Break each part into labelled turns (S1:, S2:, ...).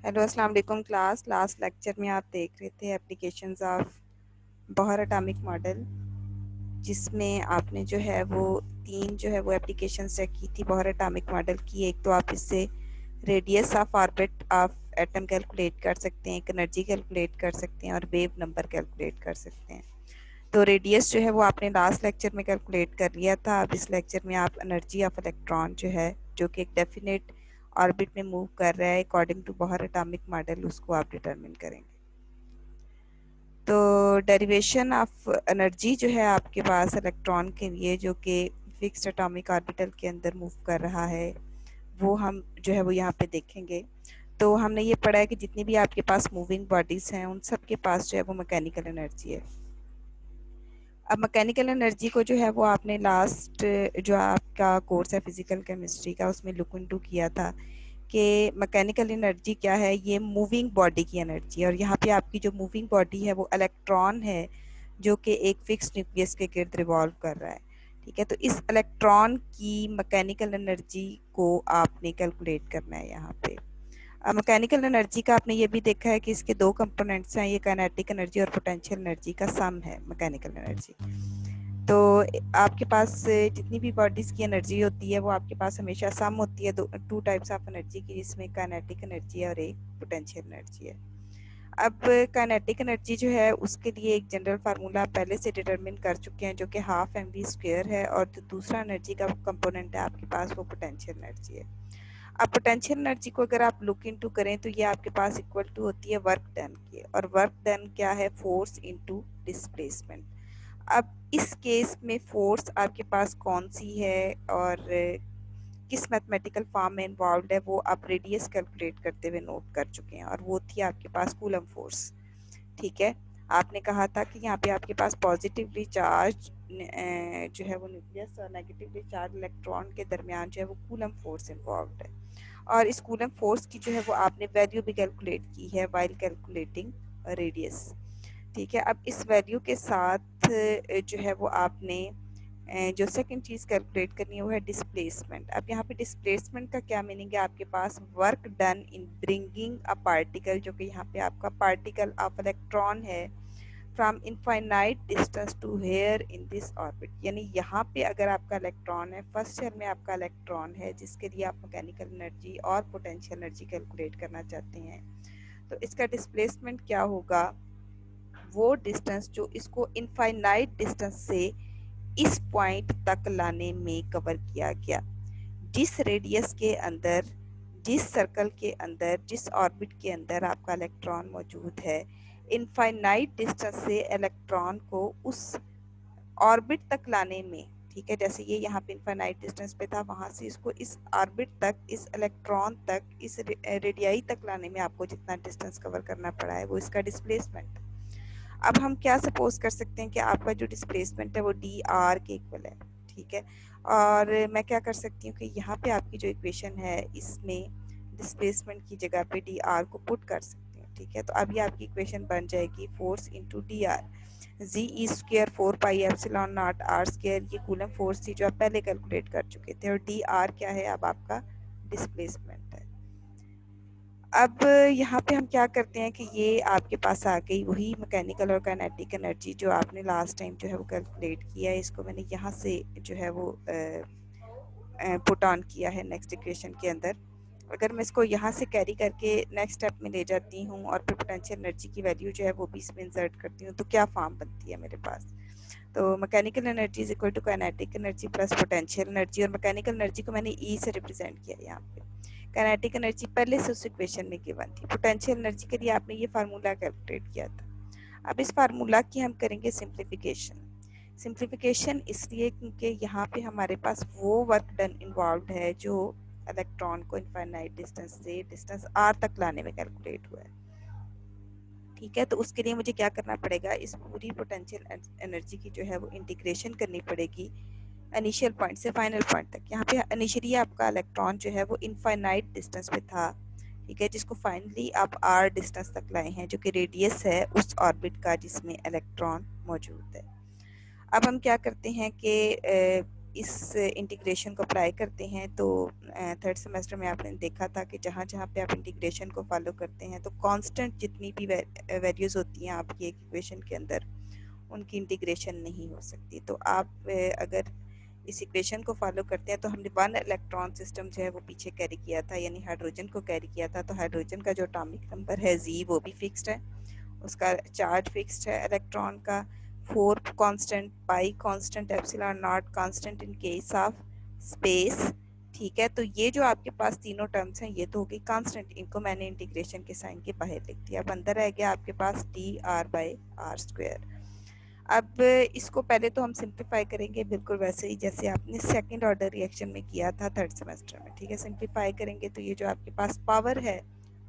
S1: Hello अस्सलाम वालेकुम class. Last lecture में आप देख रहे थे applications of Bohr atomic model, जिसमें आपने जो है वो तीन जो है वो एप्लीकेशंस चेक की थी बोहर एटॉमिक मॉडल की। एक तो आप इससे radius of orbit of atom calculate कर सकते हैं, एक एनर्जी कैलकुलेट कर सकते हैं और वेव नंबर कैलकुलेट कर सकते हैं। तो रेडियस जो है वो आपने लास्ट लेक्चर में कैलकुलेट कर लिया था। अब इस लेक्चर में आप एनर्जी ऑफ इलेक्ट्रॉन जो है, जो कि एक डेफिनेट ऑर्बिट में मूव कर रहा है according to Bohr atomic model, उसको आप डिटरमिन करेंगे। तो डेरिवेशन ऑफ एनर्जी जो है आपके पास इलेक्ट्रॉन के लिए, जो कि फिक्स्ड एटॉमिक ऑर्बिटल के अंदर मूव कर रहा है, वो हम जो है वो यहाँ पे देखेंगे। तो हमने ये पढ़ा है कि जितनी भी आपके पास मूविंग बॉडीज हैं उन सब के पास जो है वो मैकेनिकल एनर्जी है। अब मैकेनिकल एनर्जी को जो है वो आपने लास्ट जो आपका कोर्स है फिजिकल केमिस्ट्री का, उसमें लुक इनटू किया था कि मैकेनिकल एनर्जी क्या है। ये मूविंग बॉडी की एनर्जी है, और यहाँ पे आपकी जो मूविंग बॉडी है वो इलेक्ट्रॉन है, जो कि एक फिक्स न्यूक्लियस के गिर्द रिवॉल्व कर रहा है। ठीक है, तो इस इलेक्ट्रॉन की मैकेनिकल एनर्जी को आपने कैलकुलेट करना है यहाँ पे। मैकेनिकल एनर्जी का आपने ये भी देखा है कि इसके दो कंपोनेंट्स हैं, ये काइनेटिक एनर्जी और पोटेंशियल एनर्जी का सम है मैकेनिकल एनर्जी। तो आपके पास जितनी भी बॉडीज़ की एनर्जी होती है वो आपके पास हमेशा सम होती है टू टाइप्स ऑफ एनर्जी की, जिसमें काइनेटिक एनर्जी है और एक पोटेंशियल एनर्जी है। अब काइनेटिक एनर्जी जो है उसके लिए एक जनरल फार्मूला पहले से डिटरमिन कर चुके हैं, जो कि हाफ एम वी स्क्वायर है, और जो दूसरा एनर्जी का कंपोनेंट है आपके पास वो पोटेंशियल एनर्जी है। अब पोटेंशियल एनर्जी को अगर आप लुक इनटू करें तो ये आपके पास इक्वल टू होती है वर्क डन की, और वर्क डन क्या है? Force into displacement. अब इस केस में फोर्स आपके पास कौन सी है और किस मैथमेटिकल फॉर्म में इन्वॉल्व है, वो आप रेडियस कैलकुलेट करते हुए नोट कर चुके हैं, और वो थी आपके पास कूलम फोर्स। ठीक है, आपने कहा था कि यहाँ पे आपके पास पॉजिटिवली चार्ज जो है वो न्यूक्लियस और नेगेटिवली चार्ज इलेक्ट्रॉन के दरमियान जो है वो कूलम फोर्स इन्वॉल्व है, और इस कूलम फोर्स की जो है वो आपने वैल्यू भी कैलकुलेट की है वाइल कैलकुलेटिंग रेडियस। ठीक है, अब इस वैल्यू के साथ जो है वो आपने जो सेकंड चीज़ कैलकुलेट करनी है वो है डिस्प्लेसमेंट। अब यहाँ पे डिस्प्लेसमेंट का क्या मीनिंग है? आपके पास work done in bringing a particle, जो कि यहाँ पे आपका पार्टिकल ऑफ इलेक्ट्रॉन है, from infinite distance to here in this orbit. यानी यहाँ पे अगर आपका इलेक्ट्रॉन है, फर्स्ट शेल में आपका इलेक्ट्रॉन है, जिसके लिए आप मैकेनिकल एनर्जी और पोटेंशियल एनर्जी कैलकुलेट करना चाहते हैं, तो इसका डिस्प्लेसमेंट क्या होगा? वो डिस्टेंस जो इसको इनफाइनाइट डिस्टेंस से इस पॉइंट तक लाने में कवर किया गया, जिस रेडियस के अंदर, जिस सर्कल के अंदर, जिस ऑर्बिट के अंदर आपका इलेक्ट्रॉन मौजूद है, इनफाइनाइट डिस्टेंस से इलेक्ट्रॉन को उस ऑर्बिट तक लाने में, ठीक है, जैसे ये यहाँ पे इनफाइनाइट डिस्टेंस पे था, वहाँ से इसको इस ऑर्बिट तक, इस इलेक्ट्रॉन तक, इस रेडियाई तक लाने में आपको जितना डिस्टेंस कवर करना पड़ा है वो इसका डिस्प्लेसमेंट। अब हम क्या सपोज कर सकते हैं कि आपका जो डिस्प्लेसमेंट है वो डी आर के इक्वल है। ठीक है, और मैं क्या कर सकती हूँ कि यहाँ पे आपकी जो इक्वेशन है इसमें डिस्प्लेसमेंट की जगह पे डी आर को पुट कर सकती हूँ। ठीक है, तो अभी आपकी इक्वेशन बन जाएगी फोर्स इंटू डी आर, जी ई स्क्र 4πε0 आर स्क्र, ये कूलम फोर्स थी जो आप पहले कैलकुलेट कर चुके थे, और डी आर क्या है? अब आपका डिस्प्लेसमेंट है। अब यहाँ पे हम क्या करते हैं कि ये आपके पास आ गई वही मैकेनिकल और काइनेटिक एनर्जी जो आपने लास्ट टाइम जो है वो कैलकुलेट किया है। इसको मैंने यहाँ से जो है वो पुट ऑन किया है नेक्स्ट इक्वेशन के अंदर। अगर मैं इसको यहाँ से कैरी करके नेक्स्ट स्टेप में ले जाती हूँ और फिर पोटेंशियल एनर्जी की वैल्यू जो है वो भी इसमें इंसर्ट करती हूँ, तो क्या फॉर्म बनती है मेरे पास? तो mechanical energy is equal to kinetic energy plus potential energy, और मैकेनिकल एनर्जी को मैंने ई से रिप्रेजेंट किया यहाँ पे। काइनेटिक एनर्जी पहले से उस इक्वेशन में गिवन थी। पोटेंशियल एनर्जी के लिए आपने ये फार्मूला कैलकुलेट किया था। अब इस फार्मूला की हम करेंगे सिंप्लीफिकेशन। सिंप्लीफिकेशन इसलिए क्योंकि यहाँ पे हमारे पास वो वर्क डन इन्वॉल्व है जो इलेक्ट्रॉन को इनफाइनाइट डिस्टेंस से डिस्टेंस आर तक लाने में कैलकुलेट हुआ है। ठीक है, तो उसके लिए मुझे क्या करना पड़ेगा? इस पूरी पोटेंशियल एनर्जी की जो है वो इंटीग्रेशन करनी पड़ेगी इनिशियल पॉइंट से फाइनल पॉइंट तक। यहाँ पे इनिशियली आपका इलेक्ट्रॉन जो है वो इनफाइनाइट डिस्टेंस पे था, ठीक है, जिसको फाइनली आप आर डिस्टेंस तक लाए हैं, जो कि रेडियस है उस ऑर्बिट का जिसमें इलेक्ट्रॉन मौजूद है। अब हम क्या करते हैं कि इस इंटीग्रेशन को अप्लाई करते हैं तो थर्ड सेमेस्टर में आपने देखा था कि जहाँ जहाँ पे आप इंटीग्रेशन को फॉलो करते हैं तो कांस्टेंट जितनी भी वैल्यूज़ होती हैं आपकी एक इक्वेशन के अंदर उनकी इंटीग्रेशन नहीं हो सकती। तो आप अगर इस इक्वेशन को फॉलो करते हैं तो हमने 1 इलेक्ट्रॉन सिस्टम जो है वो पीछे कैरी किया था, यानी हाइड्रोजन को कैरी किया था। तो हाइड्रोजन का जो एटॉमिक नंबर है Z वो भी फिक्स्ड है, उसका चार्ज फिक्स्ड है, इलेक्ट्रॉन का 4 constant, pi constant, epsilon not constant in case of space. ठीक है, तो ये जो आपके पास तीनों टर्म्स हैं ये तो हो गई कांस्टेंट, इनको मैंने इंटीग्रेशन के साइन के बाहर लिख दिया। अब अंदर रह गया आपके पास dr/r²। अब इसको पहले तो हम सिंप्लीफाई करेंगे बिल्कुल वैसे ही जैसे आपने सेकंड ऑर्डर रिएक्शन में किया था थर्ड सेमेस्टर में। ठीक है, सिंप्लीफाई करेंगे तो ये जो आपके पास पावर है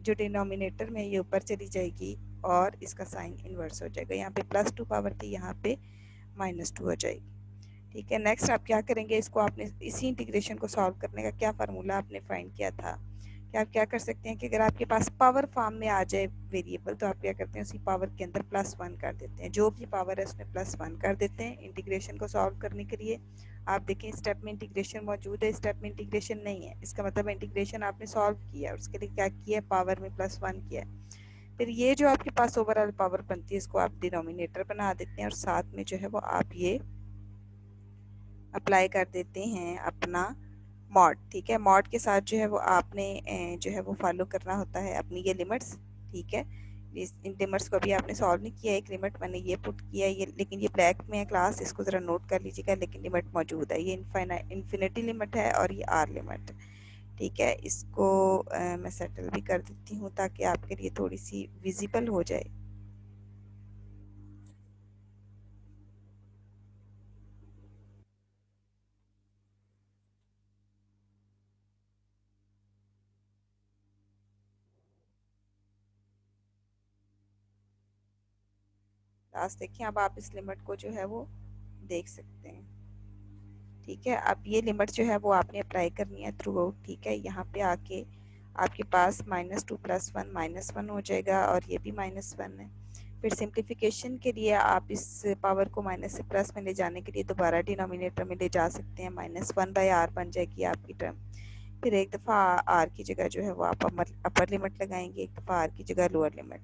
S1: जो डिनोमिनेटर में ये ऊपर चली जाएगी और इसका साइन इन्वर्स हो जाएगा। यहाँ पे +2 पावर थी, यहाँ पे -2 हो जाएगी। ठीक है, नेक्स्ट आप क्या करेंगे, इसको आपने इसी इंटीग्रेशन को सॉल्व करने का क्या फार्मूला आपने फाइंड किया था कि आप क्या कर सकते हैं कि अगर आपके पास पावर फॉर्म में आ जाए वेरिएबल तो आप क्या करते हैं उसी पावर के अंदर +1 कर देते हैं, जो भी पावर है उसमें +1 कर देते हैं इंटीग्रेशन को सॉल्व करने के लिए। आप देखें स्टेप में इंटीग्रेशन मौजूद है, स्टेप में इंटीग्रेशन नहीं है, इसका मतलब इंटीग्रेशन आपने सॉल्व किया है, उसके लिए क्या किया है, पावर में +1 किया है। फिर ये जो आपके पास ओवरऑल पावर बनती है इसको आप डिनोमिनेटर बना देते हैं और साथ में जो है वो आप ये अप्लाई कर देते हैं अपना मॉड। ठीक है, मॉड के साथ जो है वो आपने जो है वो फॉलो करना होता है अपनी ये लिमिट्स। ठीक है, इन लिमिट्स को अभी आपने सॉल्व नहीं किया, एक लिमिट मैंने ये पुट किया है, ये लेकिन ये ब्लैक में है क्लास, इसको ज़रा नोट कर लीजिएगा, लेकिन लिमिट मौजूद है, ये इन्फिनिटी लिमिट है और ये आर लिमिट। ठीक है, इसको मैं सेटल भी कर देती हूँ ताकि आपके लिए थोड़ी सी विजिबल हो जाए। क्लास देखिए, अब आप इस लिमिट को जो है वो देख सकते हैं। ठीक है, अब ये लिमिट जो है वो आपने अप्लाई करनी है थ्रू आउट। ठीक है, यहाँ पे आके आपके पास -2 +1 -1 हो जाएगा और ये भी -1 है। फिर सिंप्लीफिकेशन के लिए आप इस पावर को माइनस से प्लस में ले जाने के लिए दोबारा डिनोमिनेटर में ले जा सकते हैं, -1/r बन जाएगी आपकी टर्म। फिर एक दफ़ा आर की जगह जो है वो आप अपर लिमिट लगाएंगे, एक दफ़ा आर की जगह लोअर लिमिट।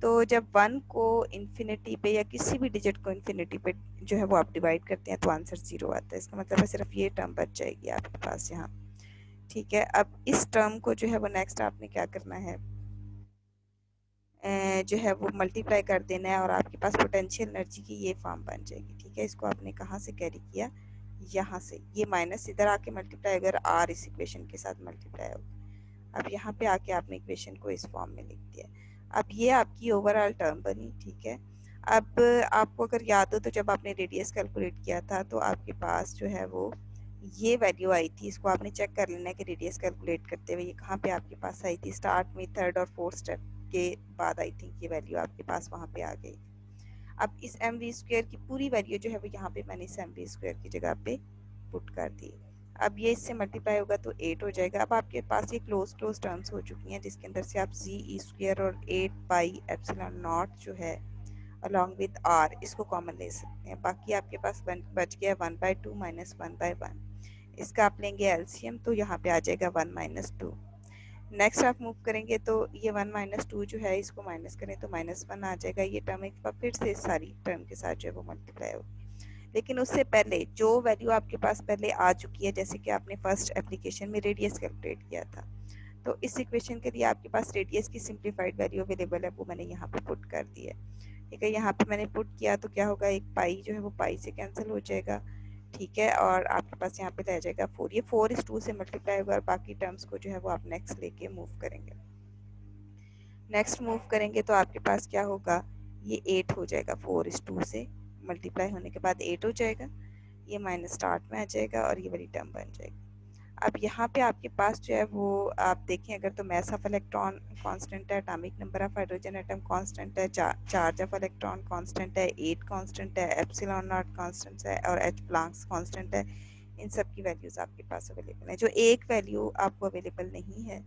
S1: तो जब 1 को इन्फिनिटी पे या किसी भी डिजिट को इन्फिनिटी पे जो है वो आप डिवाइड करते हैं तो आंसर 0 आता है, इसका मतलब है सिर्फ ये टर्म बच जाएगी आपके पास यहाँ। ठीक है, अब इस टर्म को जो है वो नेक्स्ट आपने क्या करना है, जो है वो मल्टीप्लाई कर देना है और आपके पास पोटेंशियल एनर्जी की ये फॉर्म बन जाएगी। ठीक है, इसको आपने कहाँ से कैरी किया, यहाँ से, ये माइनस इधर आके मल्टीप्लाई अगर आर इस इक्वेशन के साथ मल्टीप्लाई होगा। अब यहाँ पे आके आपने इक्वेशन को इस फॉर्म में लिख दिया। अब ये आपकी ओवरऑल टर्म बनी। ठीक है, अब आपको अगर याद हो तो जब आपने रेडियस कैलकुलेट किया था तो आपके पास जो है वो ये वैल्यू आई थी, इसको आपने चेक कर लेना है कि रेडियस कैलकुलेट करते हुए ये कहाँ पे आपके पास आई थी, स्टार्ट में थर्ड और फोर्थ स्टेप के बाद आई थिंक ये वैल्यू आपके पास वहाँ पे आ गई। अब इस mv² की पूरी वैल्यू जो है वो यहाँ पे मैंने इस mv² की जगह पे पुट कर दी। अब ये इससे मल्टीप्लाई होगा तो 8 हो जाएगा। अब आपके पास ये क्लोज टर्म्स हो चुकी हैं जिसके अंदर से आप ze² और 8 पाई एप्सिलॉन नॉट जो है अलॉन्ग विद r इसको कॉमन ले सकते हैं। बाकी आपके पास बच गया 1/2 माइनस 1/1। इसका आप लेंगे एलसीएम तो यहाँ पे आ जाएगा 1 - 2। नेक्स्ट आप मूव करेंगे तो ये 1 - 2 जो है इसको माइनस करें तो -1 आ जाएगा। ये टर्म एक बार फिर से सारी टर्म के साथ जो है वो मल्टीप्लाई होगी। लेकिन उससे पहले जो वैल्यू आपके पास पहले आ चुकी है, जैसे कि आपने फर्स्ट एप्लीकेशन में रेडियस कैलकुलेट किया था, तो इस इक्वेशन के लिए आपके पास रेडियस की सिंप्लीफाइड वैल्यू अवेलेबल है, वो मैंने यहाँ पे पुट कर दी है। ठीक है, यहाँ पे मैंने पुट किया तो क्या होगा, एक पाई जो है वो पाई से कैंसिल हो जाएगा। ठीक है, और आपके पास यहाँ पे रह जाएगा 4, ये 4/2 से मल्टीप्लाई होगा और बाकी टर्म्स को जो है वो आप नेक्स्ट लेके मूव करेंगे। नेक्स्ट मूव करेंगे तो आपके पास क्या होगा, ये 8 हो जाएगा, 4/2 से मल्टीप्लाई होने के बाद 8 हो जाएगा, ये माइनस स्टार्ट में आ जाएगा और ये वाली टर्म बन जाएगी। अब यहाँ पे आपके पास जो है वो आप देखें अगर तो मास ऑफ इलेक्ट्रॉन कांस्टेंट है, atomic number of hydrogen atom constant है, चार्ज ऑफ इलेक्ट्रॉन कांस्टेंट है, 8 कांस्टेंट है, एप्सिलॉन नॉट कांस्टेंट है और एच प्लैंक्स कांस्टेंट है। इन सब की वैल्यूज़ आपके पास अवेलेबल है। जो एक वैल्यू आपको अवेलेबल नहीं है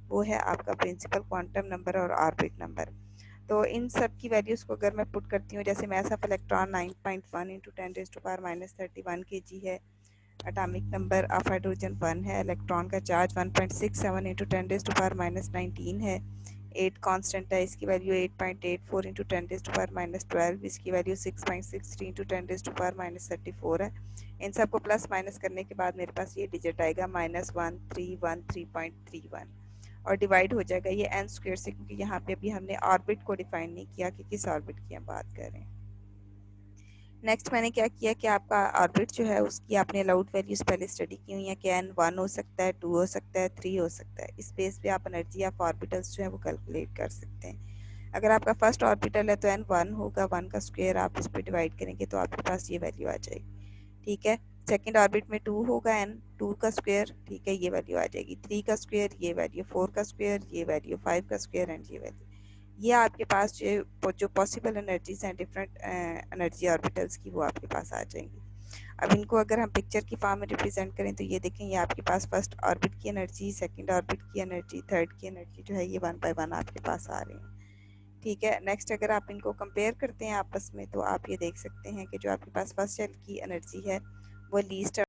S1: वो है आपका प्रिंसिपल क्वांटम नंबर और ऑर्बिट नंबर। तो इन सब की वैल्यूज़ को अगर मैं पुट करती हूँ, जैसे मास ऑफ इलेक्ट्रॉन 9.1 × 10⁻³ -31 kg है, एटॉमिक नंबर ऑफ हाइड्रोजन 1 है, इलेक्ट्रॉन का चार्ज 1.67 इंटू 10⁻⁻19 है, 8 कांस्टेंट है, इसकी वैल्यू 8.84 इंटू 10⁻12, इसकी वैल्यू 6.63 इंटू 10⁻34 है। इन सबको प्लस माइनस करने के बाद मेरे पास ये डिजिट आएगा -1313.31 और डिवाइड हो जाएगा ये n स्क्वायर से, क्योंकि यहाँ पे अभी हमने ऑर्बिट को डिफाइन नहीं किया कि किस ऑर्बिट की हम बात कर रहे हैं। नेक्स्ट मैंने क्या किया कि आपका ऑर्बिट जो है उसकी आपने अलाउड वैल्यूज़ पहले स्टडी की हुई है कि n 1 हो सकता है, 2 हो सकता है, 3 हो सकता है। इस बेस पे आप एनर्जी ऑफ ऑर्बिटल्स जो है वो कैलकुलेट कर सकते हैं। अगर आपका फर्स्ट ऑर्बिटल है तो n 1 होगा, 1 का स्क्वायर आप इस पर डिवाइड करेंगे तो आपके पास ये वैल्यू आ जाएगी। ठीक है, सेकेंड ऑर्बिट में 2 होगा, n 2 का स्क्वायर, ठीक है, ये वैल्यू आ जाएगी। 3 का स्क्वायर ये वैल्यू, 4 का स्क्वायर ये वैल्यू, 5 का स्क्वायर एंड ये वैल्यू। ये आपके पास जो पॉसिबल एनर्जीज हैं डिफरेंट एनर्जी ऑर्बिटल्स की, वो आपके पास आ जाएंगी। अब इनको अगर हम पिक्चर की फॉर्म में रिप्रेजेंट करें तो ये देखें, ये आपके पास फर्स्ट ऑर्बिट की एनर्जी, सेकंड ऑर्बिट की एनर्जी, थर्ड की एनर्जी जो है ये 1 बाय 1 आपके पास आ रहे हैं। ठीक है, नेक्स्ट अगर आप इनको कंपेयर करते हैं आपस में तो आप ये देख सकते हैं कि जो आपके पास फर्स्ट शेल की एनर्जी है वो लीस्ट